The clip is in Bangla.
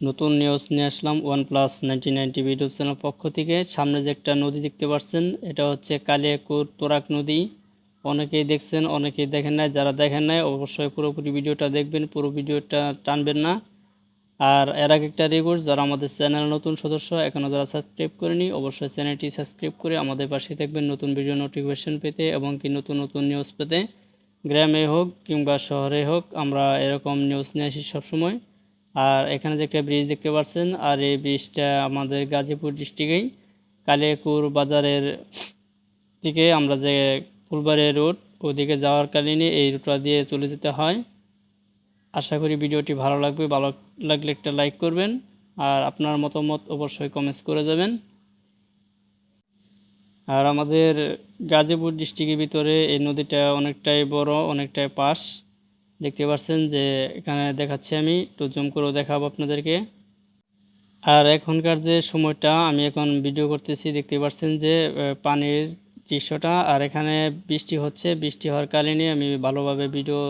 নতুন নিউজ নিয়ে আসলাম OnePlus 9090 ইউটিউব চ্যানেল পক্ষ থেকে। সামনে যে একটা নদী দেখতে পাচ্ছেন, এটা হচ্ছে কালিয়াকৈর তোরাক নদী। অনেকেই দেখছেন, অনেকেই দেখেন নাই। যারা দেখেন নাই অবশ্যই পুরোপুরি ভিডিওটা দেখবেন, পুরো ভিডিওটা টানবেন না। আর এর আগে একটা রিকোয়েস্ট, যারা আমাদের চ্যানেল নতুন সদস্য এখনও যারা সাবস্ক্রাইব করেনি, অবশ্যই চ্যানেলটি সাবস্ক্রাইব করে আমাদের পাশে থাকবেন নতুন ভিডিও নোটিফিকেশন পেতে এবং কি নতুন নতুন নিউজ পেতে। গ্রামে হোক কিংবা শহরে হোক, আমরা এরকম নিউজ নিয়ে আসি সবসময়। আর এখানে যে একটা ব্রিজ দেখতে পাচ্ছেন, আর এই ব্রিজটা আমাদের গাজীপুর ডিস্ট্রিক্টেই কালিয়াকৈর বাজারের দিকে, আমরা যে ফুলবাড়ি রোড ওদিকে যাওয়ার কালীনই এই রুটটা দিয়ে চলে যেতে হয়। আশা করি ভিডিওটি ভালো লাগবে, ভালো লাগলে একটা লাইক করবেন আর আপনার মতামত অবশ্যই কমেন্টস করে যাবেন। আর আমাদের গাজীপুর ডিস্ট্রিক্টের ভিতরে এই নদীটা অনেকটাই বড়, অনেকটাই পাশ। দেখতে পাচ্ছেন যে এখানে দেখাচ্ছি, আমি একটু জুম করেও দেখাবো আপনাদেরকে। আর এখনকার যে সময়টা আমি এখন ভিডিও করতেছি, দেখতে পাচ্ছেন যে পানির দৃশ্যটা। আর এখানে বৃষ্টি হচ্ছে, বৃষ্টি হওয়ার কারণে আমি ভালোভাবে ভিডিও